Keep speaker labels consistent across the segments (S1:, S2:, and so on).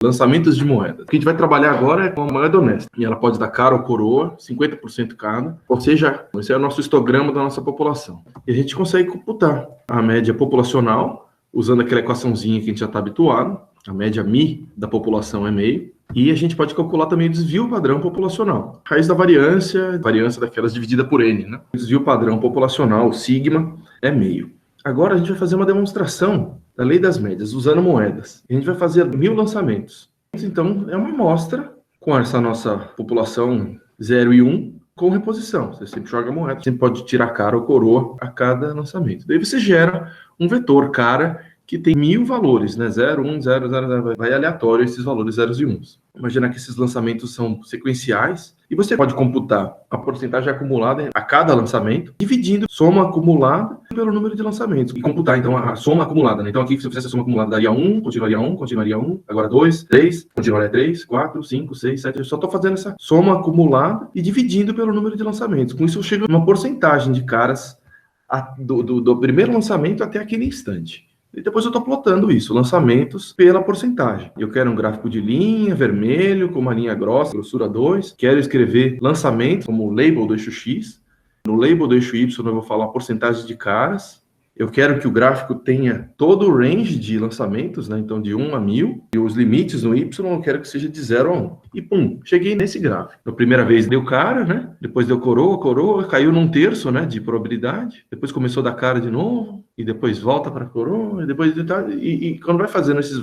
S1: Lançamentos de moedas. O que a gente vai trabalhar agora é com a moeda honesta. E ela pode dar cara ou coroa, 50% cada. Ou seja, esse é o nosso histograma da nossa população. E a gente consegue computar a média populacional, usando aquela equaçãozinha que a gente já está habituado. A média Mi da população é meio. E a gente pode calcular também o desvio padrão populacional. Raiz da variância daquelas dividida por N, né? O desvio padrão populacional, o sigma, é meio. Agora a gente vai fazer uma demonstração da lei das médias, usando moedas. A gente vai fazer 1000 lançamentos. Então, é uma amostra com essa nossa população 0 e 1, com reposição. Você sempre joga moeda, você pode tirar cara ou coroa a cada lançamento. Daí você gera um vetor cara que tem 1000 valores, né? 0, 1, 0, 0, 0, vai aleatório esses valores zeros e uns. Imagina que esses lançamentos são sequenciais e você pode computar a porcentagem acumulada a cada lançamento, dividindo soma acumulada pelo número de lançamentos. E computar, então, a soma acumulada, né? Então, aqui, se eu fizesse a soma acumulada, daria 1, continuaria 1, agora 2, 3, continuaria 3, 4, 5, 6, 7. Eu só estou fazendo essa soma acumulada e dividindo pelo número de lançamentos. Com isso, eu chego numa porcentagem de caras do primeiro lançamento até aquele instante. E depois eu estou plotando isso, lançamentos pela porcentagem. Eu quero um gráfico de linha, vermelho, com uma linha grossa, grossura 2. Quero escrever lançamento como label do eixo X. No label do eixo Y eu vou falar a porcentagem de caras. Eu quero que o gráfico tenha todo o range de lançamentos, né? Então de 1 a 1000. E os limites no Y eu quero que seja de 0 a 1. E pum, cheguei nesse gráfico. A primeira vez deu cara, né? Depois deu coroa, caiu num terço, né? De probabilidade. Depois começou a dar cara de novo. E depois volta para coroa. E depois e quando vai fazendo esses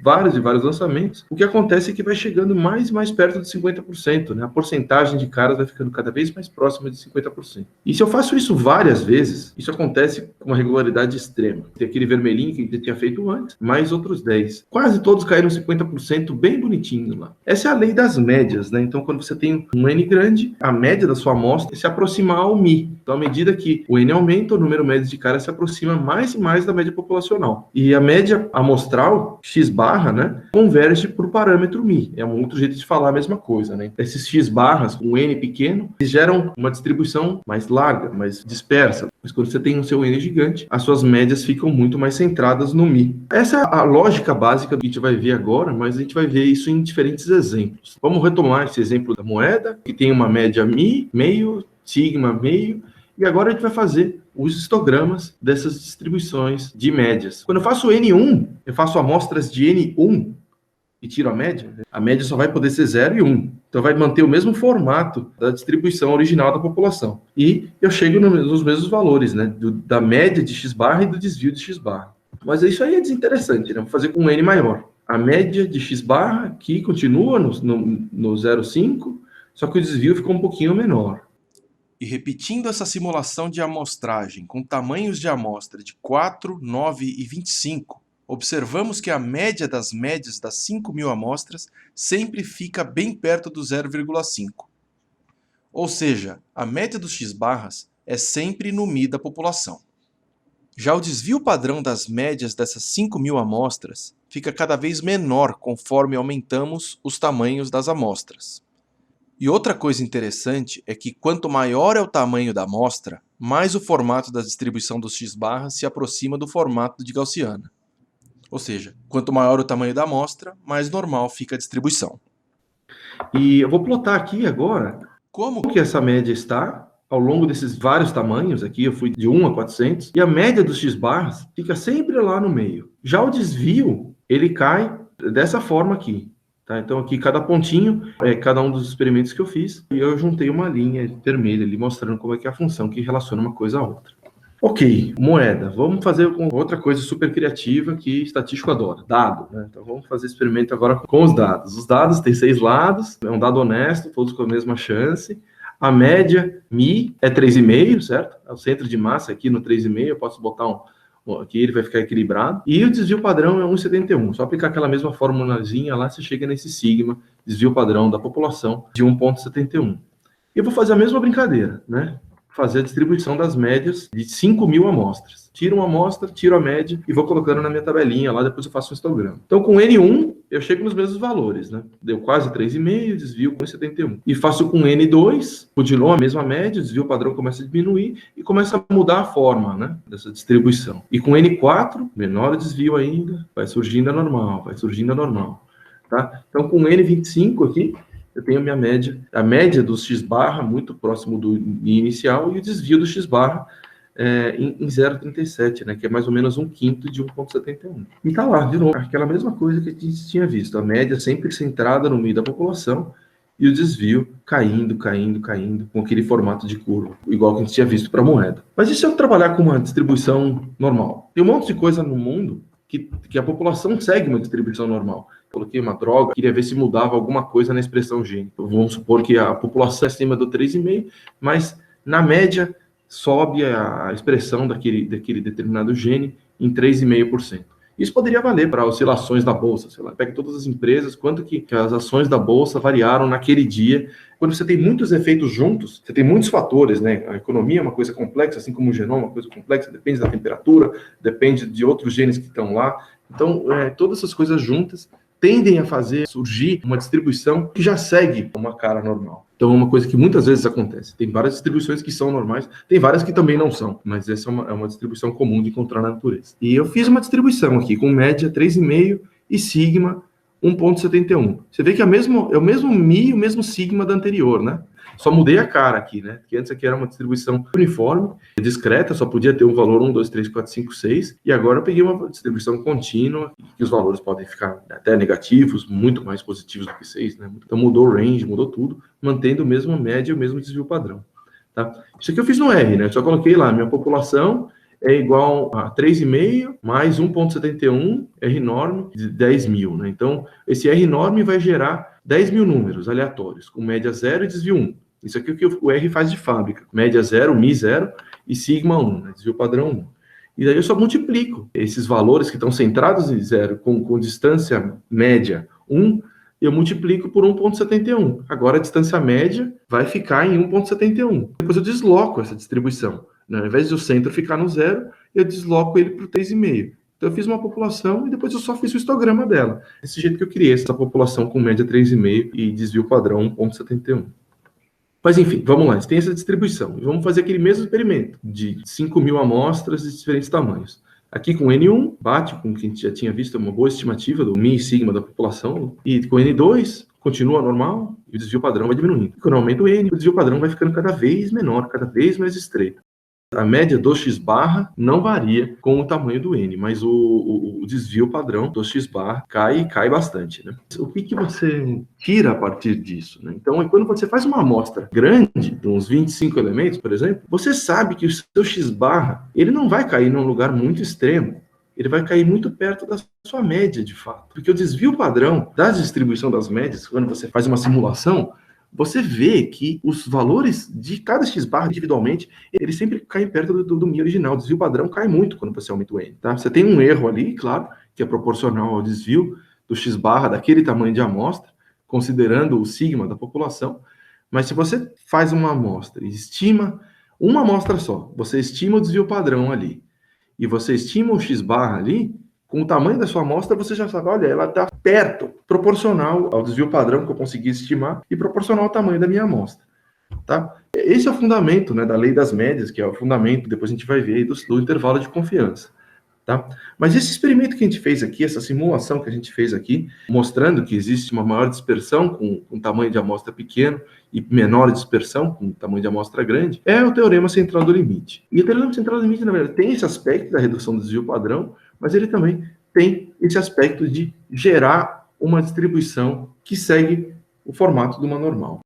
S1: vários lançamentos, o que acontece é que vai chegando mais e mais perto de 50%, né? A porcentagem de caras vai ficando cada vez mais próxima de 50%. E se eu faço isso várias vezes, isso acontece com uma regularidade extrema. Tem aquele vermelhinho que a gente tinha feito antes, mais outros 10. Quase todos caíram 50%, bem bonitinho lá. Essa é a lei das médias, né? Então, quando você tem um N grande, a média da sua amostra se aproximar ao Mi. Então, à medida que o N aumenta, o número médio de caras se aproxima mais e mais da média populacional. E a média amostral, X barra, né, converge para o parâmetro Mi. É um outro jeito de falar a mesma coisa, né? Esses X barras, com N pequeno, eles geram uma distribuição mais larga, mais dispersa. Mas quando você tem um seu N gigante, as suas médias ficam muito mais centradas no Mi. Essa é a lógica básica que a gente vai ver agora, mas a gente vai ver isso em diferentes exemplos. Vamos retomar esse exemplo da moeda, que tem uma média Mi, meio, sigma, meio, e agora a gente vai fazer os histogramas dessas distribuições de médias. Quando eu faço N1, eu faço amostras de N1 e tiro a média só vai poder ser 0 e 1. Então vai manter o mesmo formato da distribuição original da população. E eu chego nos mesmos valores, né? Da média de X barra e do desvio de X barra. Mas isso aí é desinteressante, né? Vou fazer com um N maior. A média de X barra aqui continua no 0,5, só que o desvio ficou um pouquinho menor.
S2: E repetindo essa simulação de amostragem com tamanhos de amostra de 4, 9 e 25, observamos que a média das médias das 5.000 amostras sempre fica bem perto do 0,5. Ou seja, a média dos X-barras é sempre no Mi da população. Já o desvio padrão das médias dessas 5.000 amostras fica cada vez menor conforme aumentamos os tamanhos das amostras. E outra coisa interessante é que quanto maior é o tamanho da amostra, mais o formato da distribuição dos X-barras se aproxima do formato de Gaussiana. Ou seja, quanto maior o tamanho da amostra, mais normal fica a distribuição.
S1: E eu vou plotar aqui agora como que essa média está ao longo desses vários tamanhos. Aqui eu fui de 1 a 400, e a média dos X-barras fica sempre lá no meio. Já o desvio, ele cai dessa forma aqui. Tá? Então aqui cada pontinho é cada um dos experimentos que eu fiz, e eu juntei uma linha vermelha ali mostrando como é que é a função que relaciona uma coisa a outra. Ok, moeda. Vamos fazer com outra coisa super criativa que estatístico adora, dado, né? Então vamos fazer experimento agora com os dados. Os dados têm 6 lados, é um dado honesto, todos com a mesma chance. A média Mi é 3,5, certo? É o centro de massa aqui no 3,5, eu posso botar aqui ele vai ficar equilibrado. E o desvio padrão é 1,71. Só aplicar aquela mesma formulazinha lá, você chega nesse sigma, desvio padrão da população de 1,71. E eu vou fazer a mesma brincadeira, né? Fazer a distribuição das médias de 5.000 amostras. Tiro uma amostra, tiro a média e vou colocando na minha tabelinha lá, depois eu faço um histograma. Então, com N1, eu chego nos mesmos valores, né? Deu quase 3,5, desvio com 71. E faço com N2, continua a mesma média, o desvio padrão começa a diminuir e começa a mudar a forma, né, dessa distribuição. E com N4, menor desvio ainda, vai surgindo a normal, vai surgindo a normal. tá? Então, com N25 aqui, eu tenho a minha média, a média do x barra muito próximo do inicial e o desvio do x barra em 0,37, né, que é mais ou menos 1/5 de 1,71. E tá lá, de novo, aquela mesma coisa que a gente tinha visto, a média sempre centrada no meio da população e o desvio caindo, com aquele formato de curva, igual que a gente tinha visto para a moeda. Mas e se eu trabalhar com uma distribuição normal? Tem um monte de coisa no mundo que a população segue uma distribuição normal. Coloquei uma droga, queria ver se mudava alguma coisa na expressão gene. Vamos supor que a população é acima do 3,5, mas na média sobe a expressão daquele determinado gene em 3,5%. Isso poderia valer para oscilações da bolsa, sei lá, pega todas as empresas, quanto que as ações da bolsa variaram naquele dia. Quando você tem muitos efeitos juntos, você tem muitos fatores, né? A economia é uma coisa complexa, assim como o genoma é uma coisa complexa, depende da temperatura, depende de outros genes que estão lá. Então, todas essas coisas juntas tendem a fazer surgir uma distribuição que já segue uma cara normal. Então, é uma coisa que muitas vezes acontece. Tem várias distribuições que são normais, tem várias que também não são, mas essa é uma distribuição comum de encontrar na natureza. E eu fiz uma distribuição aqui com média 3,5 e sigma 1,71. Você vê que é o mesmo mi e o mesmo sigma da anterior, né? Só mudei a cara aqui, né? Porque antes aqui era uma distribuição uniforme, discreta, só podia ter um valor 1, 2, 3, 4, 5, 6. E agora eu peguei uma distribuição contínua, que os valores podem ficar até negativos, muito mais positivos do que 6, né? Então mudou o range, mudou tudo, mantendo a mesma média e o mesmo desvio padrão. Tá? Isso aqui eu fiz no R, né? Eu só coloquei lá, minha população é igual a 3,5 mais 1,71 R norme de 10 mil, né? Então, esse R norme vai gerar 10 mil números aleatórios, com média 0 e desvio 1. Isso aqui é o que o R faz de fábrica. Média 0, Mi 0 e sigma 1, né? Desvio padrão 1. E daí eu só multiplico esses valores que estão centrados em 0 com distância média 1, eu multiplico por 1,71. Agora a distância média vai ficar em 1,71. Depois eu desloco essa distribuição. Ao invés de o centro ficar no 0, eu desloco ele para o 3,5. Então eu fiz uma população e depois eu só fiz o histograma dela. Desse jeito que eu criei essa população com média 3,5 e desvio padrão 1,71. Mas enfim, vamos lá, tem essa distribuição. E vamos fazer aquele mesmo experimento de 5.000 amostras de diferentes tamanhos. Aqui com N1, bate com o que a gente já tinha visto, é uma boa estimativa do Mi e sigma da população. E com N2, continua normal e o desvio padrão vai diminuindo. Quando eu aumento o N, o desvio padrão vai ficando cada vez menor, cada vez mais estreito. A média do x barra não varia com o tamanho do N, mas o desvio padrão do x barra cai bastante, né? O que você tira a partir disso, né? Então, quando você faz uma amostra grande, de uns 25 elementos, por exemplo, você sabe que o seu x barra, ele não vai cair num lugar muito extremo, ele vai cair muito perto da sua média, de fato. Porque o desvio padrão da distribuição das médias, quando você faz uma simulação, você vê que os valores de cada x barra individualmente, eles sempre caem perto do Mi original. O desvio padrão cai muito quando você aumenta o N, tá? Você tem um erro ali, claro, que é proporcional ao desvio do x barra daquele tamanho de amostra, considerando o sigma da população. Mas se você faz uma amostra e estima uma amostra só, você estima o desvio padrão ali, e você estima o x barra ali, com o tamanho da sua amostra, você já sabe, olha, ela está perto, proporcional ao desvio padrão que eu consegui estimar e proporcional ao tamanho da minha amostra. Tá? Esse é o fundamento, né, da lei das médias, que é o fundamento, depois a gente vai ver aí do intervalo de confiança. Tá? Mas esse experimento que a gente fez aqui, essa simulação que a gente fez aqui, mostrando que existe uma maior dispersão com tamanho de amostra pequeno e menor dispersão com tamanho de amostra grande, é o teorema central do limite. E o teorema central do limite, na verdade, tem esse aspecto da redução do desvio padrão, mas ele também tem esse aspecto de gerar uma distribuição que segue o formato de uma normal.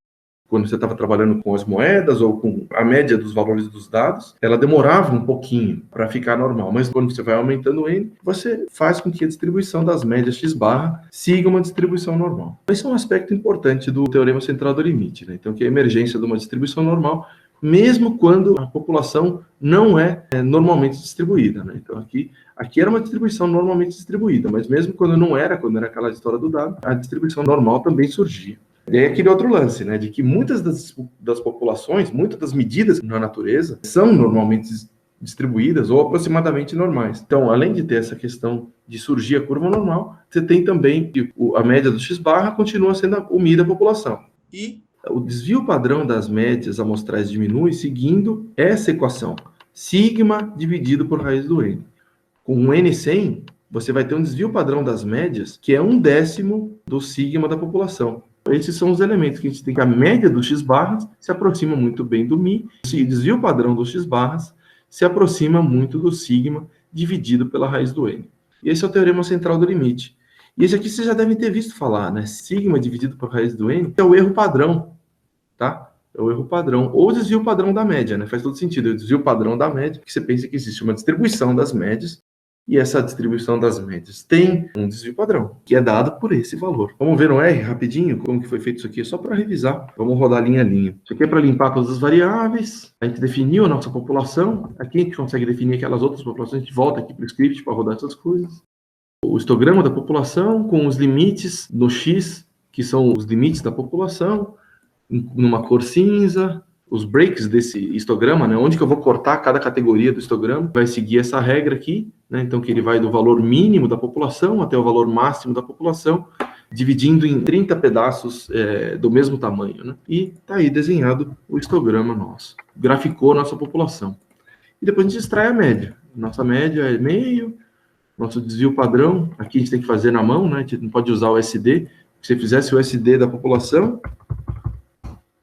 S1: Quando você estava trabalhando com as moedas ou com a média dos valores dos dados, ela demorava um pouquinho para ficar normal. Mas quando você vai aumentando o N, você faz com que a distribuição das médias x barra siga uma distribuição normal. Esse é um aspecto importante do teorema central do limite, né? Então, que é a emergência de uma distribuição normal, mesmo quando a população não é normalmente distribuída, né? Então, aqui era uma distribuição normalmente distribuída, mas mesmo quando era aquela história do dado, a distribuição normal também surgia. E aí aquele outro lance, né, de que muitas das populações, muitas das medidas na natureza são normalmente distribuídas ou aproximadamente normais. Então, além de ter essa questão de surgir a curva normal, você tem também que a média do x barra continua sendo o Mi da população. E o desvio padrão das médias amostrais diminui seguindo essa equação, sigma dividido por raiz do N. Com um N100, você vai ter um desvio padrão das médias, que é 1/10 do sigma da população. Esses são os elementos que a gente tem, que a média dos x-barras se aproxima muito bem do μ, e o desvio padrão dos x-barras se aproxima muito do sigma dividido pela raiz do n. E esse é o teorema central do limite. E esse aqui vocês já devem ter visto falar, né? Sigma dividido por raiz do n é o erro padrão, tá? É o erro padrão, ou o desvio padrão da média, né? Faz todo sentido. O desvio padrão da média, que você pensa que existe uma distribuição das médias, e essa distribuição das médias tem um desvio padrão, que é dado por esse valor. Vamos ver no R, rapidinho, como que foi feito isso aqui, só para revisar. Vamos rodar linha a linha. Isso aqui é para limpar todas as variáveis. A gente definiu a nossa população. Aqui a gente consegue definir aquelas outras populações. A gente volta aqui para o script para rodar essas coisas. O histograma da população com os limites no X, que são os limites da população, numa cor cinza. Os breaks desse histograma, né? Onde que eu vou cortar cada categoria do histograma, vai seguir essa regra aqui, né? Então, que ele vai do valor mínimo da população até o valor máximo da população, dividindo em 30 pedaços do mesmo tamanho, né? E tá aí desenhado o histograma nosso. Graficou nossa população. E depois a gente extrai a média. Nossa média é meio, nosso desvio padrão, aqui a gente tem que fazer na mão, né? A gente não pode usar o SD. Se você fizesse o SD da população,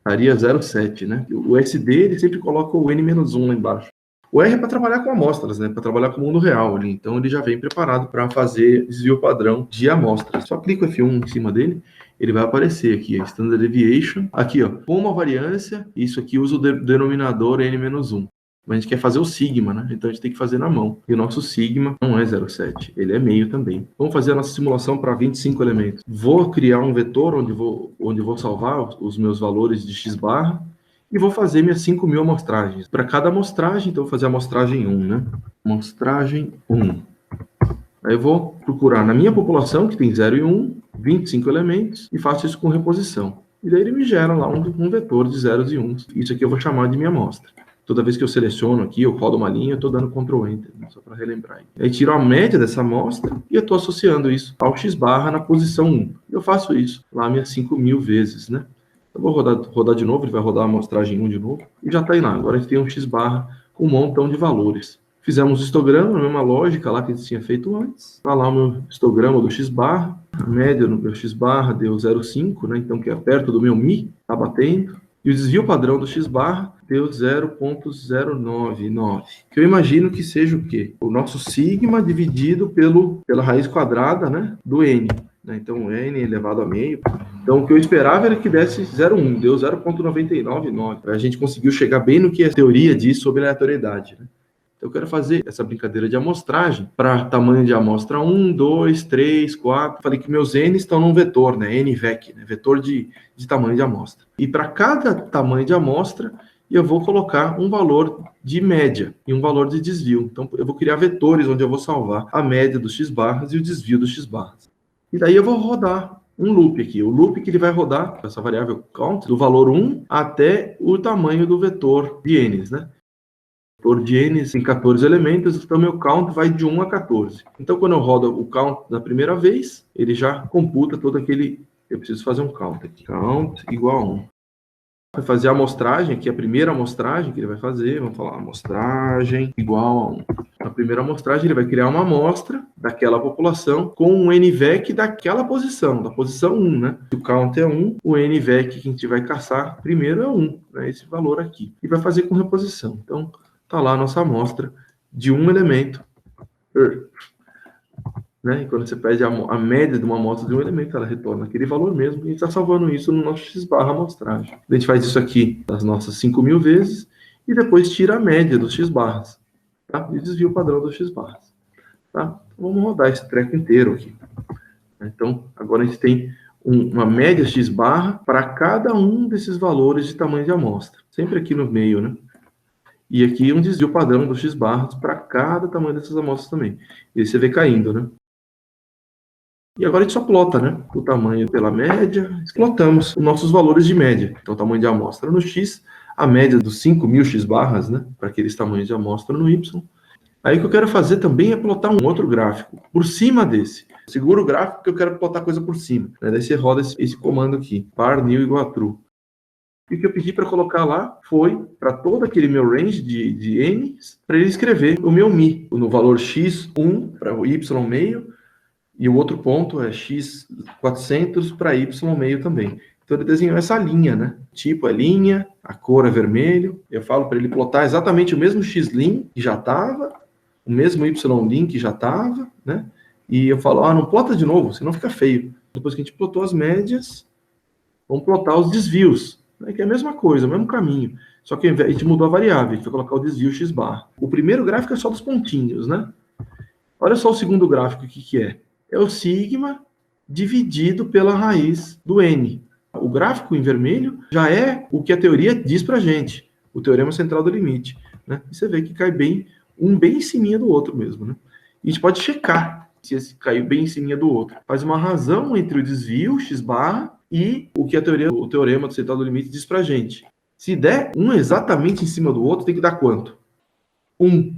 S1: estaria 0,7, né? O SD, ele sempre coloca o N-1 lá embaixo. O R é para trabalhar com amostras, né? Para trabalhar com o mundo real ali. Então, ele já vem preparado para fazer desvio padrão de amostras. Só clica o F1 em cima dele, ele vai aparecer aqui, a Standard Deviation. Aqui, ó, com uma variância, isso aqui usa o denominador N-1. Mas a gente quer fazer o sigma, né? Então a gente tem que fazer na mão. E o nosso sigma não é 0,7, ele é meio também. Vamos fazer a nossa simulação para 25 elementos. Vou criar um vetor onde vou salvar os meus valores de x-barra e vou fazer minhas 5.000 amostragens. Para cada amostragem, então eu vou fazer a amostragem 1, né? Amostragem 1. Aí eu vou procurar na minha população, que tem 0 e 1, 25 elementos, e faço isso com reposição. E daí ele me gera lá um vetor de zeros e uns. Isso aqui eu vou chamar de minha amostra. Toda vez que eu seleciono aqui, eu rodo uma linha, eu estou dando Ctrl Enter, né, só para relembrar. Aí tiro a média dessa amostra e eu estou associando isso ao x-barra na posição 1. Eu faço isso lá minhas 5.000 vezes, né? Eu vou rodar de novo, ele vai rodar a amostragem 1 de novo, e já está aí lá. Agora a gente tem um x-barra com um montão de valores. Fizemos o histograma, a mesma lógica lá que a gente tinha feito antes. Está lá o meu histograma do x-barra. A média no meu x-barra deu 0,5, né? Então que é perto do meu μ, está batendo. E o desvio padrão do x-barra deu 0,099, que eu imagino que seja o quê? O nosso sigma dividido pela raiz quadrada, né, do n. Né? Então, n elevado a meio. Então, o que eu esperava era que desse 0,1, deu 0,999. A gente conseguiu chegar bem no que a teoria diz sobre aleatoriedade, né? Eu quero fazer essa brincadeira de amostragem para tamanho de amostra 1, 2, 3, 4. Falei que meus n estão num vetor, né? NVEC, né? Vetor de tamanho de amostra. E para cada tamanho de amostra, eu vou colocar um valor de média e um valor de desvio. Então, eu vou criar vetores onde eu vou salvar a média dos x-barras e o desvio dos x-barras. E daí eu vou rodar um loop aqui. O loop que ele vai rodar, essa variável count, do valor 1 até o tamanho do vetor de n's, né? Vetor de n tem 14 elementos, então meu count vai de 1 a 14. Então, quando eu rodo o count da primeira vez, ele já computa todo aquele... Eu preciso fazer um count aqui. Count igual a 1. Vai fazer a amostragem, aqui a primeira amostragem que ele vai fazer, vamos falar amostragem igual a 1. Na primeira amostragem, ele vai criar uma amostra daquela população com um NVEC daquela posição, da posição 1, né? Se o count é 1, o NVEC que a gente vai caçar primeiro é 1, né? Esse valor aqui. E vai fazer com reposição. Então, está lá a nossa amostra de um elemento. Né? E quando você pede a média de uma amostra de um elemento, ela retorna aquele valor mesmo. E a gente está salvando isso no nosso x-barra amostragem. A gente faz isso aqui das nossas 5.000 vezes e depois tira a média dos x-barras. Tá? E desvia o padrão dos x-barras. Tá? Vamos rodar esse treco inteiro aqui. Então, agora a gente tem uma média x-barra para cada um desses valores de tamanho de amostra. Sempre aqui no meio, né? E aqui um desvio padrão dos x-barras para cada tamanho dessas amostras também. E aí você vê caindo, né? E agora a gente só plota, né? O tamanho pela média. Plotamos os nossos valores de média. Então, o tamanho de amostra no x, a média dos 5.000 x-barras, né? Para aqueles tamanhos de amostra no y. Aí o que eu quero fazer também é plotar um outro gráfico por cima desse. Segura o gráfico que eu quero plotar coisa por cima. Né? Daí você roda esse comando aqui. Var new igual a true. E o que eu pedi para colocar lá foi, para todo aquele meu range de N, para ele escrever o meu Mi, no valor x1 para o y meio, e o outro ponto é x400 para y meio também. Então ele desenhou essa linha, né? Tipo é linha, a cor é vermelho. Eu falo para ele plotar exatamente o mesmo x-lim que já estava, o mesmo y-lim que já estava, né? E eu falo, não plota de novo, senão fica feio. Depois que a gente plotou as médias, vamos plotar os desvios, né? Que é a mesma coisa, o mesmo caminho. Só que a gente mudou a variável, a gente vai colocar o desvio x bar. O primeiro gráfico é só dos pontinhos, né? Olha só o segundo gráfico, o que é? É o sigma dividido pela raiz do n. O gráfico em vermelho já é o que a teoria diz pra gente, o teorema central do limite, né? E você vê que cai bem, um bem em cima do outro mesmo, né? E a gente pode checar se esse caiu bem em cima do outro. Faz uma razão entre o desvio, x barra, e o que a teoria, o teorema central do limite diz pra gente. Se der um exatamente em cima do outro, tem que dar quanto? 1.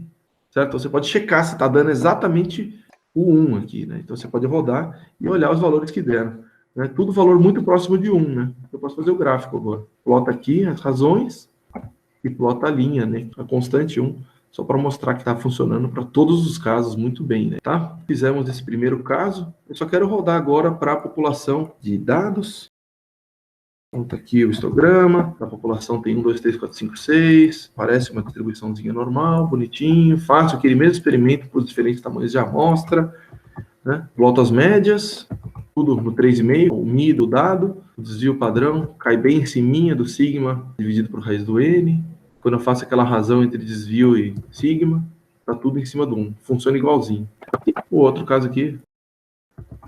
S1: Certo? Então você pode checar se está dando exatamente o 1 aqui, né? Então você pode rodar e olhar os valores que deram. Né? Tudo valor muito próximo de 1, né? Eu posso fazer o gráfico agora. Plota aqui as razões e plota a linha, né? A constante 1, só para mostrar que está funcionando para todos os casos muito bem, né? Tá? Fizemos esse primeiro caso. Eu só quero rodar agora para a população de dados. Então, tá aqui o histograma, a população tem 1, 2, 3, 4, 5, 6, parece uma distribuiçãozinha normal, bonitinho, faço aquele mesmo experimento para os diferentes tamanhos de amostra, né? Ploto as médias, tudo no 3,5, o Mi do dado, o desvio padrão, cai bem em cima do sigma dividido por raiz do N, quando eu faço aquela razão entre desvio e sigma, tá tudo em cima do 1, funciona igualzinho. O outro caso aqui,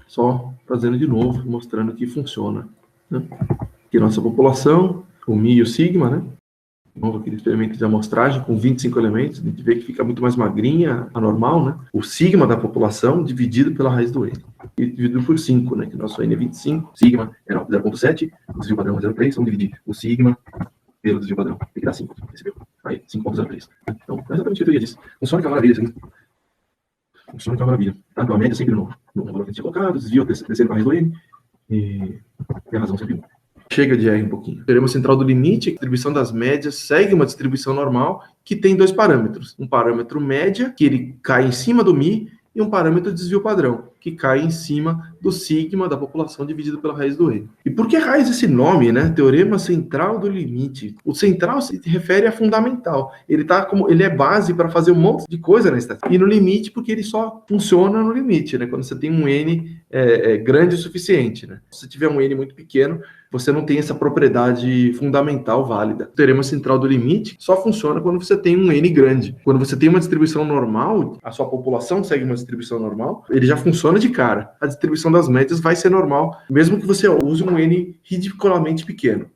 S1: só fazendo de novo, mostrando que funciona, né? Aqui nossa população, o Mi e o sigma, né? De novo, aquele experimento de amostragem com 25 elementos, a gente vê que fica muito mais magrinha, a normal, né? O sigma da população dividido pela raiz do N. E dividido por 5, né? Que o nosso N é 25, sigma é 0,7, o desvio padrão é 0,3, vamos dividir o sigma pelo desvio padrão. Tem que dar 5, percebeu? Aí, 5,03. Então, é exatamente o que a teoria diz. Funciona que é uma maravilha, assim. Funciona que é uma maravilha. Tá? Então, a média sempre no valor que a gente tinha colocado, o desvio descendo para a raiz do N, e a razão sempre 1. Chega de R um pouquinho. O teorema central do limite, a distribuição das médias segue uma distribuição normal que tem dois parâmetros. Um parâmetro média, que ele cai em cima do Mi, e um parâmetro de desvio padrão, que cai em cima do sigma da população dividido pela raiz do N. E por que raiz esse nome, né? Teorema central do limite. O central se refere a fundamental. Ele é base para fazer um monte de coisa na estatística. E no limite, porque ele só funciona no limite, né? Quando você tem um N grande o suficiente, né? Se você tiver um N muito pequeno, você não tem essa propriedade fundamental válida. O teorema central do limite só funciona quando você tem um N grande. Quando você tem uma distribuição normal, a sua população segue uma distribuição normal, ele já funciona de cara. A distribuição das médias vai ser normal, mesmo que você use um N ridiculamente pequeno.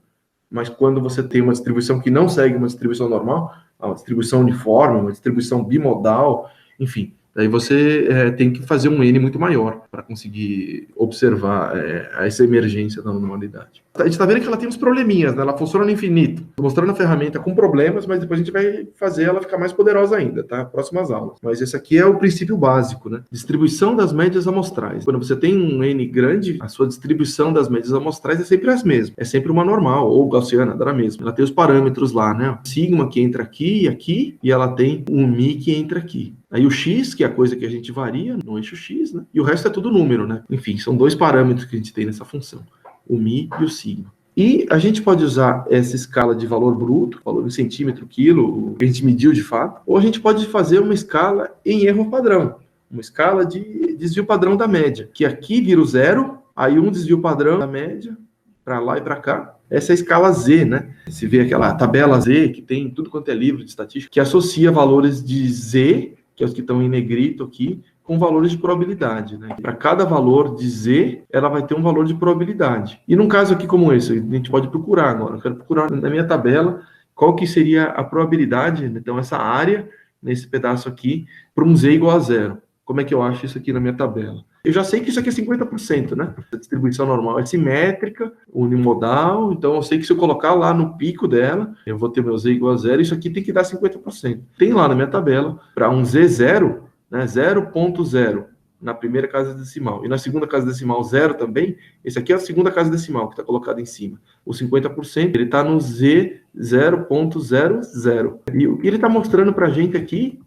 S1: Mas quando você tem uma distribuição que não segue uma distribuição normal, uma distribuição uniforme, uma distribuição bimodal, enfim, daí você tem que fazer um N muito maior para conseguir observar essa emergência da normalidade. A gente está vendo que ela tem uns probleminhas, né? Ela funciona no infinito. Estou mostrando a ferramenta com problemas, mas depois a gente vai fazer ela ficar mais poderosa ainda, tá? Próximas aulas. Mas esse aqui é o princípio básico, né? Distribuição das médias amostrais. Quando você tem um N grande, a sua distribuição das médias amostrais é sempre as mesmas. É sempre uma normal, ou gaussiana, dá a mesma. Ela tem os parâmetros lá, né? Sigma que entra aqui, e ela tem um Mi que entra aqui. Aí o x, que é a coisa que a gente varia no eixo x, né? E o resto é tudo número, né? Enfim, são dois parâmetros que a gente tem nessa função, o Mi e o sigma. E a gente pode usar essa escala de valor bruto, valor em centímetro, quilo, que a gente mediu de fato, ou a gente pode fazer uma escala em erro padrão, uma escala de desvio padrão da média, que aqui vira o zero, aí um desvio padrão da média, para lá e para cá. Essa é a escala Z, né? Você vê aquela tabela Z, que tem tudo quanto é livro de estatística, que associa valores de Z, que é os que estão em negrito aqui, com valores de probabilidade, né? Para cada valor de Z, ela vai ter um valor de probabilidade. E num caso aqui como esse, a gente pode procurar agora. Eu quero procurar na minha tabela qual que seria a probabilidade, então essa área, nesse pedaço aqui, para um Z igual a zero. Como é que eu acho isso aqui na minha tabela? Eu já sei que isso aqui é 50%, né? A distribuição normal é simétrica, unimodal, então eu sei que se eu colocar lá no pico dela, eu vou ter meu Z igual a zero, isso aqui tem que dar 50%. Tem lá na minha tabela, para um Z0, né, 0,0, na primeira casa decimal. E na segunda casa decimal, 0 também. Esse aqui é a segunda casa decimal que está colocado em cima. O 50%, ele está no Z0.00. E o que ele está mostrando para a gente aqui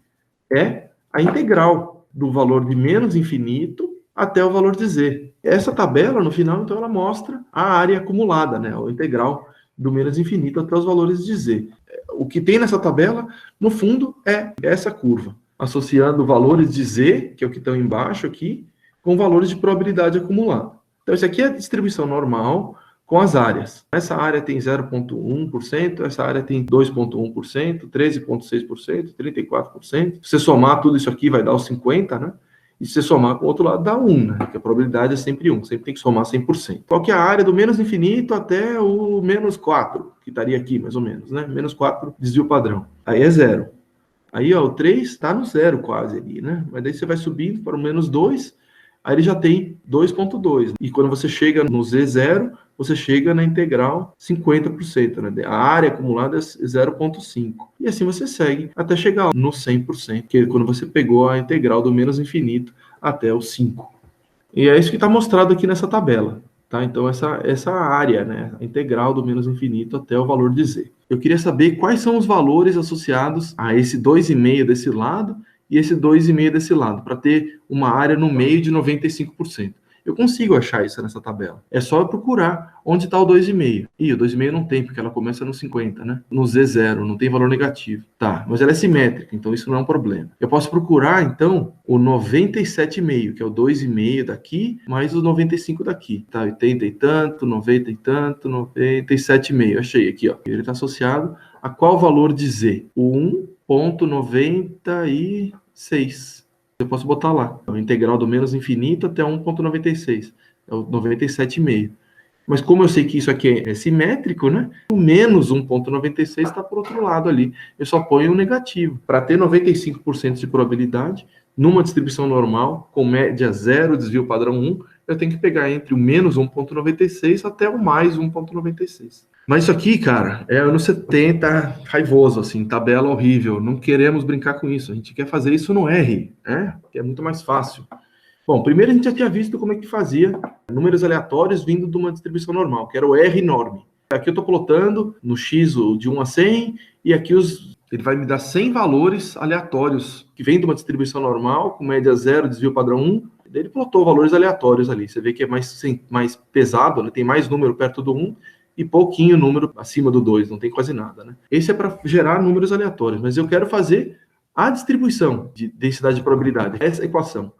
S1: é a integral do valor de menos infinito até o valor de Z. Essa tabela, no final, então, ela mostra a área acumulada, né? A integral do menos infinito até os valores de Z. O que tem nessa tabela, no fundo, é essa curva, associando valores de Z, que é o que estão embaixo aqui, com valores de probabilidade acumulada. Então, isso aqui é a distribuição normal com as áreas. Essa área tem 0,1%, essa área tem 2,1%, 13,6%, 34%. Se você somar tudo isso aqui, vai dar os 50%, né? E se você somar com o outro lado, dá 1, né? Porque a probabilidade é sempre 1, sempre tem que somar 100%. Qual que é a área do menos infinito até o menos 4, que estaria aqui, mais ou menos, né? Menos 4, desvio padrão. Aí é 0. Aí, ó, o 3 está no 0 quase ali, né? Mas daí você vai subindo para o menos 2, aí ele já tem 2,2. E quando você chega no Z0, você chega na integral 50%, né? A área acumulada é 0,5. E assim você segue até chegar no 100%, que é quando você pegou a integral do menos infinito até o 5. E é isso que está mostrado aqui nessa tabela, tá? Então, essa área, né? A integral do menos infinito até o valor de Z. Eu queria saber quais são os valores associados a esse 2,5 desse lado e esse 2,5 desse lado, para ter uma área no meio de 95%. Eu consigo achar isso nessa tabela. É só eu procurar onde está o 2,5. Ih, o 2,5 não tem, porque ela começa no 50, né? No Z0, não tem valor negativo. Tá, mas ela é simétrica, então isso não é um problema. Eu posso procurar, então, o 97,5, que é o 2,5 daqui, mais o 95 daqui. Tá, 80 e tanto, 90 e tanto, 97,5. Achei aqui, ó. Ele está associado a qual valor de Z? O 1,96. Eu posso botar lá, a integral do menos infinito até 1,96, é o 97,5. Mas como eu sei que isso aqui é simétrico, né? O menos 1,96 está por outro lado ali. Eu só ponho um negativo. Para ter 95% de probabilidade, numa distribuição normal, com média 0, desvio padrão 1, eu tenho que pegar entre o menos 1,96 até o mais 1,96. Mas isso aqui, cara, é anos 70, raivoso, assim, tabela horrível. Não queremos brincar com isso. A gente quer fazer isso no R, né? Que é muito mais fácil. Bom, primeiro a gente já tinha visto como é que fazia números aleatórios vindo de uma distribuição normal, que era o R norme. Aqui eu estou plotando no X de 1 a 100, e aqui ele vai me dar 100 valores aleatórios, que vem de uma distribuição normal, com média 0, desvio padrão 1. Daí ele plotou valores aleatórios ali. Você vê que é mais pesado, né? Tem mais número perto do 1, e pouquinho número acima do 2, não tem quase nada, né? Esse é para gerar números aleatórios, mas eu quero fazer a distribuição de densidade de probabilidade, essa equação,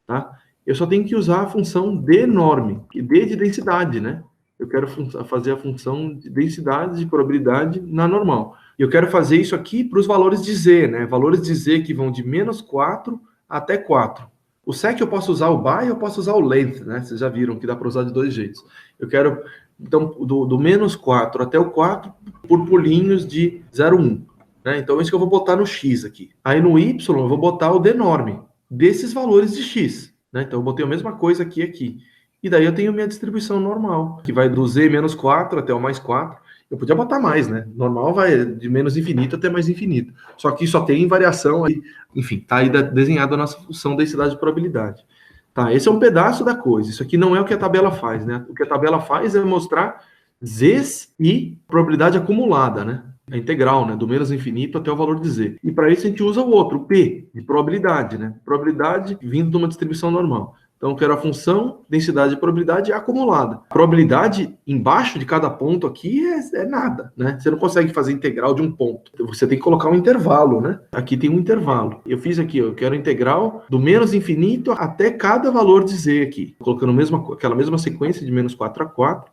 S1: tá? Eu só tenho que usar a função D norme, que D de densidade, né? Eu quero fazer a função de densidade de probabilidade na normal. E eu quero fazer isso aqui para os valores de Z, né? Valores de Z que vão de menos 4 até 4. O sec eu posso usar o by, eu posso usar o length, né? Vocês já viram que dá para usar de dois jeitos. Eu quero, então, do menos 4 até o 4 por pulinhos de 0,1. Né? Então, é isso que eu vou botar no x aqui. Aí no y eu vou botar o d norme desses valores de x. Né? Então, eu botei a mesma coisa aqui. E daí eu tenho minha distribuição normal, que vai do z menos 4 até o mais 4. Eu podia botar mais, né? Normal vai de menos infinito até mais infinito. Só que só tem variação aí. Enfim, tá aí desenhada a nossa função densidade de probabilidade. Tá, esse é um pedaço da coisa. Isso aqui não é o que a tabela faz, né? O que a tabela faz é mostrar z's e probabilidade acumulada, né? A integral, né? Do menos infinito até o valor de z. E para isso a gente usa o outro, o p, de probabilidade, né? Probabilidade vindo de uma distribuição normal. Então, eu quero a função densidade de probabilidade acumulada. A probabilidade embaixo de cada ponto aqui é nada, né? Você não consegue fazer integral de um ponto. Você tem que colocar um intervalo, né? Aqui tem um intervalo. Eu fiz aqui, eu quero integral do menos infinito até cada valor de z aqui. Colocando aquela mesma sequência de menos 4 a 4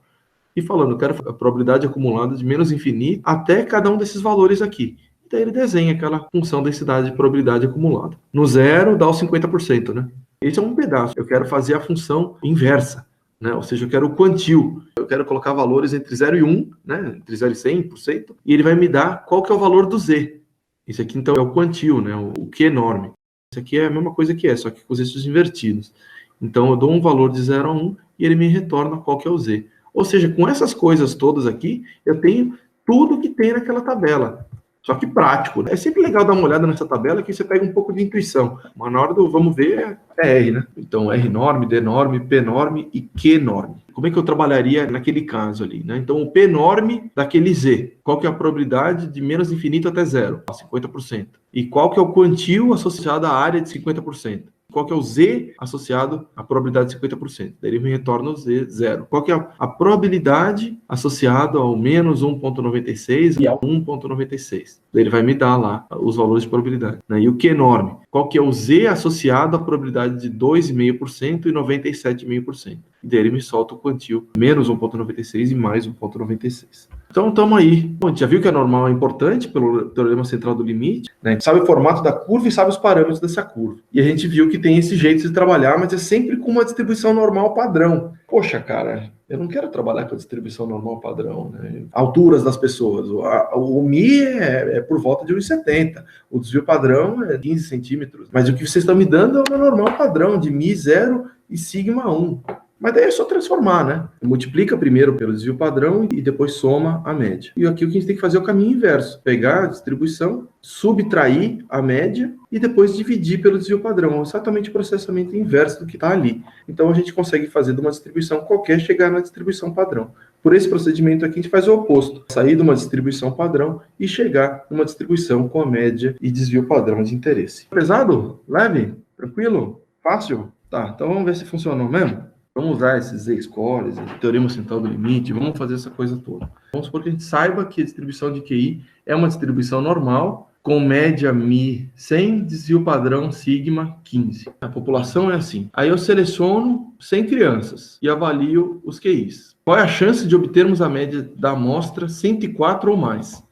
S1: e falando, eu quero a probabilidade acumulada de menos infinito até cada um desses valores aqui. Então, ele desenha aquela função densidade de probabilidade acumulada. No zero, dá os 50%, né? Esse é um pedaço. Eu quero fazer a função inversa, né? Ou seja, eu quero o quantil. Eu quero colocar valores entre 0 e 1, né? Entre 0 e 100%, e ele vai me dar qual que é o valor do z. Esse aqui, então, é o quantil, né? O Q norme. Esse aqui é a mesma coisa que só que com os eixos invertidos. Então, eu dou um valor de 0 a 1 e ele me retorna qual que é o z. Ou seja, com essas coisas todas aqui, eu tenho tudo que tem naquela tabela. Só que prático, né? É sempre legal dar uma olhada nessa tabela que você pega um pouco de intuição. Mas na hora do vamos ver é R, né? Então, R norme, D norme, P norme e Q norme. Como é que eu trabalharia naquele caso ali, né? Então, o P norme daquele Z. Qual que é a probabilidade de menos infinito até zero? 50%. E qual que é o quantio associado à área de 50%? Qual que é o Z associado à probabilidade de 50%? Daí ele me retorna o Z, zero. Qual que é a probabilidade associada ao menos 1,96 e ao 1,96? Daí ele vai me dar lá os valores de probabilidade, né? E o Q norme? Qual que é o Z associado à probabilidade de 2,5% e 97,5%? E daí ele me solta o quantio menos 1,96 e mais 1,96. Então, estamos aí. Bom, a gente já viu que a normal é importante pelo teorema central do limite, né? A gente sabe o formato da curva e sabe os parâmetros dessa curva. E a gente viu que tem esse jeito de trabalhar, mas é sempre com uma distribuição normal padrão. Poxa, cara, eu não quero trabalhar com a distribuição normal padrão, né? Alturas das pessoas. O Mi é por volta de 1,70. O desvio padrão é 15 centímetros. Mas o que vocês estão me dando é uma normal padrão de Mi 0 e sigma 1. Mas daí é só transformar, né? Multiplica primeiro pelo desvio padrão e depois soma a média. E aqui o que a gente tem que fazer é o caminho inverso. Pegar a distribuição, subtrair a média e depois dividir pelo desvio padrão. Exatamente o processamento inverso do que está ali. Então a gente consegue fazer de uma distribuição qualquer chegar na distribuição padrão. Por esse procedimento aqui a gente faz o oposto. Sair de uma distribuição padrão e chegar numa distribuição com a média e desvio padrão de interesse. Pesado? Leve? Tranquilo? Fácil? Tá, então vamos ver se funcionou mesmo. Vamos usar esses Z-scores, o teorema central do limite, vamos fazer essa coisa toda. Vamos supor que a gente saiba que a distribuição de QI é uma distribuição normal, com média Mi 100, desvio padrão sigma 15. A população é assim. Aí eu seleciono 100 crianças e avalio os QIs. Qual é a chance de obtermos a média da amostra 104 ou mais?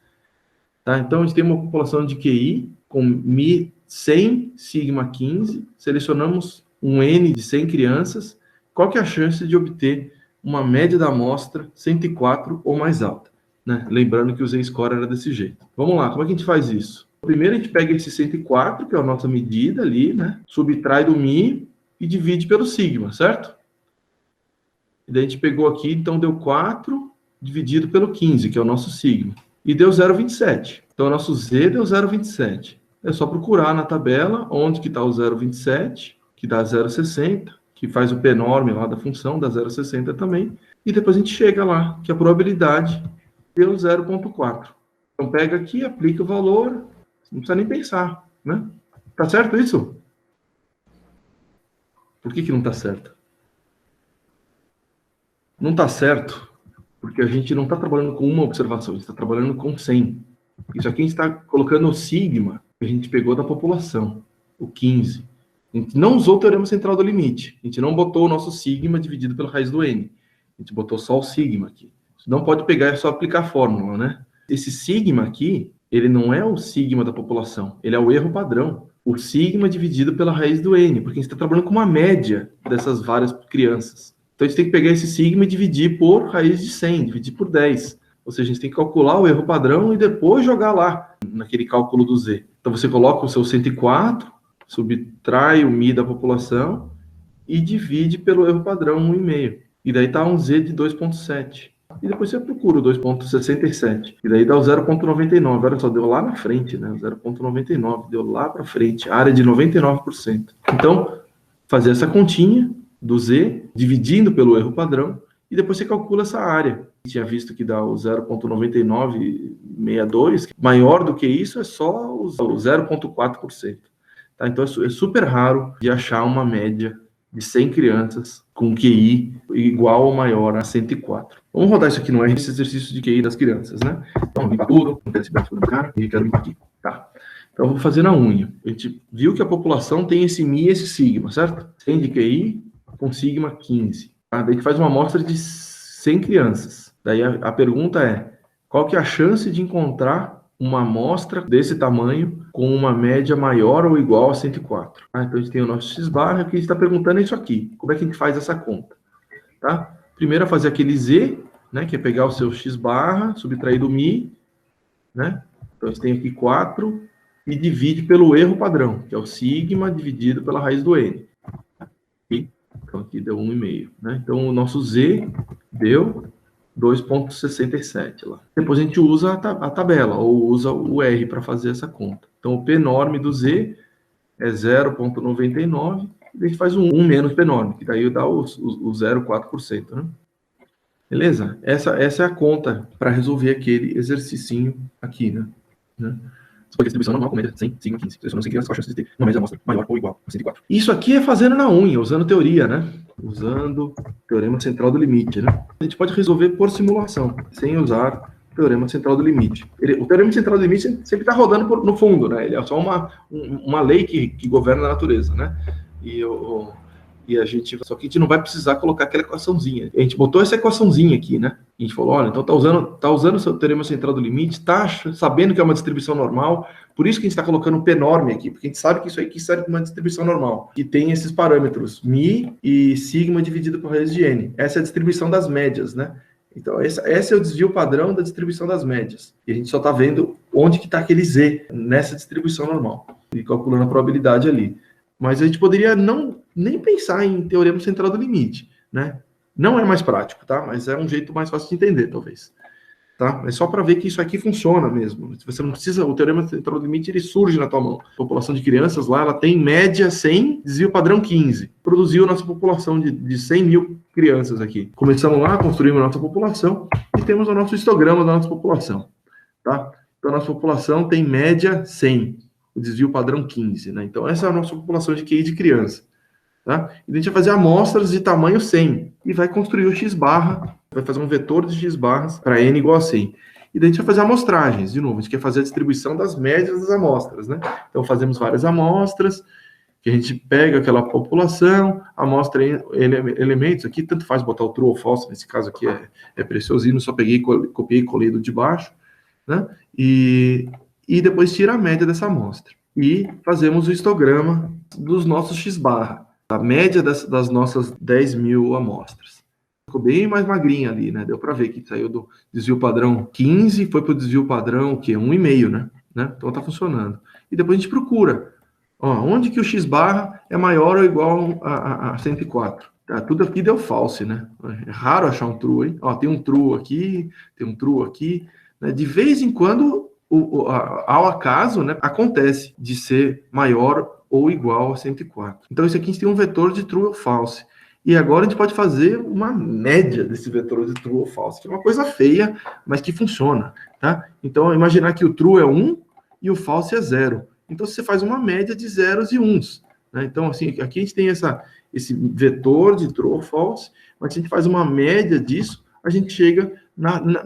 S1: Tá? Então, a gente tem uma população de QI com Mi 100, sigma 15, selecionamos um N de 100 crianças. Qual que é a chance de obter uma média da amostra 104 ou mais alta? Né? Lembrando que o Z-score era desse jeito. Vamos lá, como é que a gente faz isso? Primeiro a gente pega esse 104, que é a nossa medida ali, né? Subtrai do Mi e divide pelo sigma, certo? E daí a gente pegou aqui, então deu 4 dividido pelo 15, que é o nosso sigma. E deu 0,27. Então o nosso Z deu 0,27. É só procurar na tabela onde que está o 0,27, que dá 0,60. Que faz o P norme lá da função, da 0,60 também, e depois a gente chega lá, que a probabilidade deu 0,4. Então pega aqui, aplica o valor, não precisa nem pensar, né? Tá certo isso? Por que não tá certo? Não tá certo porque a gente não está trabalhando com uma observação, a gente está trabalhando com 100. Isso aqui a gente está colocando o sigma que a gente pegou da população, o 15. A gente não usou o teorema central do limite. A gente não botou o nosso sigma dividido pela raiz do n. A gente botou só o sigma aqui. Você não pode pegar e só aplicar a fórmula, né? Esse sigma aqui, ele não é o sigma da população. Ele é o erro padrão. O sigma dividido pela raiz do n. Porque a gente está trabalhando com uma média dessas várias crianças. Então a gente tem que pegar esse sigma e dividir por raiz de 100. Dividir por 10. Ou seja, a gente tem que calcular o erro padrão e depois jogar lá, naquele cálculo do Z. Então você coloca o seu 104... subtrai o Mi da população e divide pelo erro padrão 1,5. E daí tá um Z de 2,7. E depois você procura o 2,67. E daí dá o 0,99. Olha só, deu lá na frente, né? 0,99. Deu lá para frente. Área de 99%. Então, fazer essa continha do Z, dividindo pelo erro padrão, e depois você calcula essa área. Tinha visto que dá o 0,9962. Maior do que isso é só o 0,4%. Tá? Então, é super raro de achar uma média de 100 crianças com QI igual ou maior a 104. Vamos rodar isso aqui no R, esse exercício de QI das crianças, né? Então, limpa tudo, não tem esse braço do cara, e quero limpar aqui. Tá. Então, eu vou fazer na unha. A gente viu que a população tem esse Mi e esse sigma, certo? 100 de QI com sigma 15. Tá? Daí a gente faz uma amostra de 100 crianças. Daí a pergunta é, qual que é a chance de encontrar uma amostra desse tamanho com uma média maior ou igual a 104. Tá? Então, a gente tem o nosso x-barra, que a gente está perguntando é isso aqui. Como é que a gente faz essa conta? Tá? Primeiro é fazer aquele z, né, que é pegar o seu x-barra, subtrair do mi, né? Então, a gente tem aqui 4 e divide pelo erro padrão, que é o sigma dividido pela raiz do n. Aqui. Então, aqui deu 1,5. Né? Então, o nosso z deu 2,67 lá. Depois a gente usa a tabela, ou usa o R para fazer essa conta. Então, o P-norm do Z é 0,99, e a gente faz um menos P-norm, que daí dá o 0,4%, né? Beleza? Essa é a conta para resolver aquele exercicinho aqui, né? A distribuição normal com média 100, 5, 15. Selecionando 100 crianças com a chance de ter uma média da amostra maior ou igual a 104. Isso aqui é fazendo na unha, usando teoria, né? Usando o teorema central do limite, né? A gente pode resolver por simulação, sem usar o teorema central do limite. O teorema central do limite sempre está rodando no fundo, né? Ele é só uma lei que governa a natureza, né? Só que a gente não vai precisar colocar aquela equaçãozinha. A gente botou essa equaçãozinha aqui, né? A gente falou, olha, então tá usando o seu teorema central do limite, tá sabendo que é uma distribuição normal, por isso que a gente está colocando o P-norm aqui, porque a gente sabe que isso aqui serve para uma distribuição normal, que tem esses parâmetros, mi e sigma dividido por raiz de n. Essa é a distribuição das médias, né? Então, esse é o desvio padrão da distribuição das médias. E a gente só está vendo onde que está aquele z nessa distribuição normal, e calculando a probabilidade ali. Mas a gente poderia nem pensar em teorema central do limite, né? Não é mais prático, tá? Mas é um jeito mais fácil de entender, talvez. Tá? É só para ver que isso aqui funciona mesmo. Você não precisa, o teorema central do limite, ele surge na tua mão. A população de crianças lá, ela tem média 100, desvio padrão 15. Produziu a nossa população de 100 mil crianças aqui. Começamos lá, construímos a nossa população e temos o nosso histograma da nossa população, tá? Então, a nossa população tem média 100, o desvio padrão 15, né? Então, essa é a nossa população de QI de criança. Tá? E a gente vai fazer amostras de tamanho 100 e vai construir o x-barra, vai fazer um vetor de x-barras para n igual a 100. E daí a gente vai fazer amostragens, de novo, a gente quer fazer a distribuição das médias das amostras, né? Então fazemos várias amostras, que a gente pega aquela população, amostra elementos aqui, tanto faz botar o true ou false, nesse caso aqui é preciosinho, só peguei, copiei e colei do de baixo, né? E depois tira a média dessa amostra. E fazemos o histograma dos nossos x-barra. A média das nossas 10 mil amostras. Ficou bem mais magrinha ali, né? Deu para ver que saiu do desvio padrão 15, foi para o desvio padrão, o quê? 1,5, né? Então tá funcionando. E depois a gente procura. Ó, onde que o x-barra é maior ou igual a 104? Tá, tudo aqui deu false, né? É raro achar um true, hein? Ó, tem um true aqui, tem um true aqui. Né? De vez em quando, ao acaso, né, acontece de ser maior ou igual a 104. Então, isso aqui a gente tem um vetor de true ou false. E agora a gente pode fazer uma média desse vetor de true ou false, que é uma coisa feia, mas que funciona, tá? Então, imaginar que o true é 1 e o false é 0. Então, você faz uma média de zeros e uns. Né? Então, assim, aqui a gente tem esse vetor de true ou false, mas se a gente faz uma média disso, a gente chega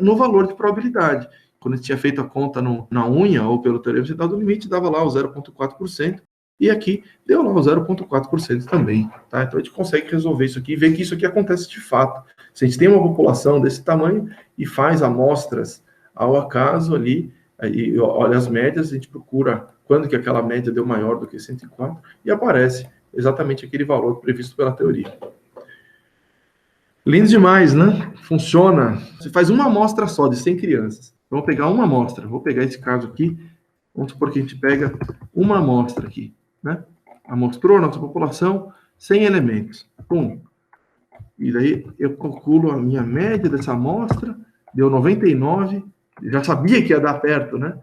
S1: no valor de probabilidade. Quando a gente tinha feito a conta na unha ou pelo teorema central do limite, dava lá o 0,4%. E aqui deu lá o 0,4% também, tá? Então a gente consegue resolver isso aqui e ver que isso aqui acontece de fato. Se a gente tem uma população desse tamanho e faz amostras ao acaso ali, e olha as médias, a gente procura quando que aquela média deu maior do que 104 e aparece exatamente aquele valor previsto pela teoria. Lindo demais, né? Funciona. Você faz uma amostra só de 100 crianças. Vamos pegar uma amostra. Vou pegar esse caso aqui. Vamos supor que a gente pega uma amostra aqui. Né? Amostrou a nossa população 100 elementos. Pum. E daí eu calculo a minha média dessa amostra, deu 99, já sabia que ia dar perto, né?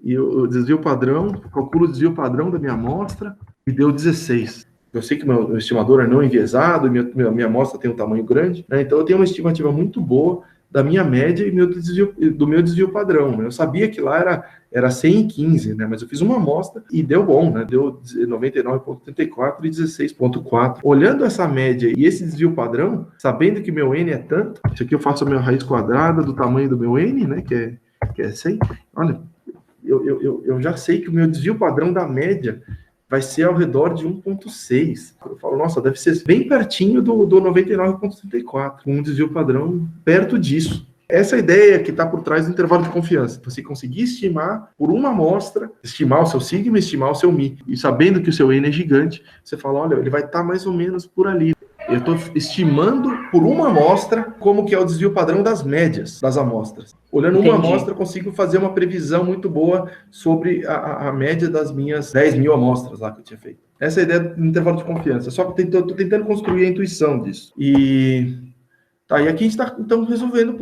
S1: E o desvio padrão, calculo o desvio padrão da minha amostra e deu 16. Eu sei que meu estimador é não enviesado, minha amostra tem um tamanho grande, né? Então eu tenho uma estimativa muito boa da minha média e do meu desvio padrão. Né? Eu sabia que lá era 115, né? Mas eu fiz uma amostra e deu bom, né? Deu 99,34 e 16,4. Olhando essa média e esse desvio padrão, sabendo que meu N é tanto, isso aqui eu faço a minha raiz quadrada do tamanho do meu N, né? Que é 100. Olha, eu já sei que o meu desvio padrão da média vai ser ao redor de 1,6. Eu falo, nossa, deve ser bem pertinho do 99,34, com um desvio padrão perto disso. Essa ideia que está por trás do intervalo de confiança. Você conseguir estimar por uma amostra, estimar o seu sigma, estimar o seu mi. E sabendo que o seu N é gigante, você fala, olha, ele vai estar mais ou menos por ali. Eu estou estimando por uma amostra como que é o desvio padrão das médias das amostras. Olhando uma amostra, eu consigo fazer uma previsão muito boa sobre a média das minhas 10 mil amostras lá que eu tinha feito. Essa é a ideia do intervalo de confiança. Só que estou tentando construir a intuição disso. E Tá, e aqui a gente está, então, resolvendo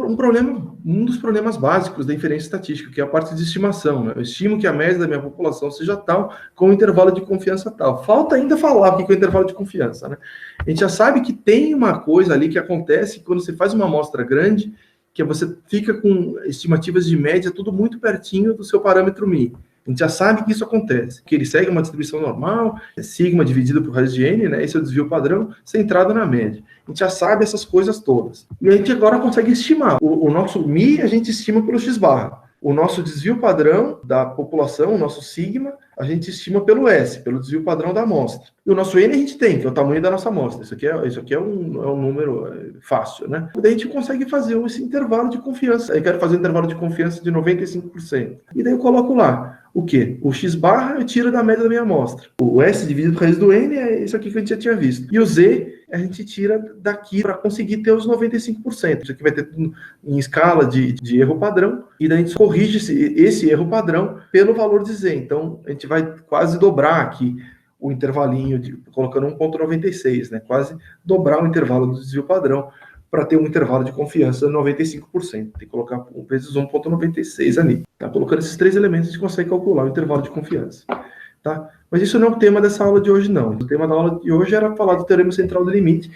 S1: um dos problemas básicos da inferência estatística, que é a parte de estimação, né? Eu estimo que a média da minha população seja tal, com o intervalo de confiança tal. Falta ainda falar o que é o intervalo de confiança, né? A gente já sabe que tem uma coisa ali que acontece quando você faz uma amostra grande, que você fica com estimativas de média tudo muito pertinho do seu parâmetro μ. A gente já sabe que isso acontece, que ele segue uma distribuição normal, é sigma dividido por raiz de n, né? Esse é o desvio padrão, centrado na média. A gente já sabe essas coisas todas. E a gente agora consegue estimar. O nosso μ a gente estima pelo x-barra. O nosso desvio padrão da população, o nosso sigma, a gente estima pelo S, pelo desvio padrão da amostra. E o nosso N a gente tem, que é o tamanho da nossa amostra. Isso aqui é um número fácil, né? Daí a gente consegue fazer esse intervalo de confiança. Eu quero fazer um intervalo de confiança de 95%. E daí eu coloco lá o quê? O x-barra eu tiro da média da minha amostra. O S dividido por raiz do N é isso aqui que a gente já tinha visto. E o Z a gente tira daqui para conseguir ter os 95%. Isso aqui vai ter em escala de erro padrão, e daí a gente corrige esse erro padrão pelo valor de Z. Então, a gente vai quase dobrar aqui o intervalinho, colocando 1,96, né? Quase dobrar o intervalo do desvio padrão para ter um intervalo de confiança de 95%. Tem que colocar vezes 1,96 ali. Tá? Colocando esses três elementos, a gente consegue calcular o intervalo de confiança. Tá? Mas isso não é o tema dessa aula de hoje, não. O tema da aula de hoje era falar do teorema central do limite,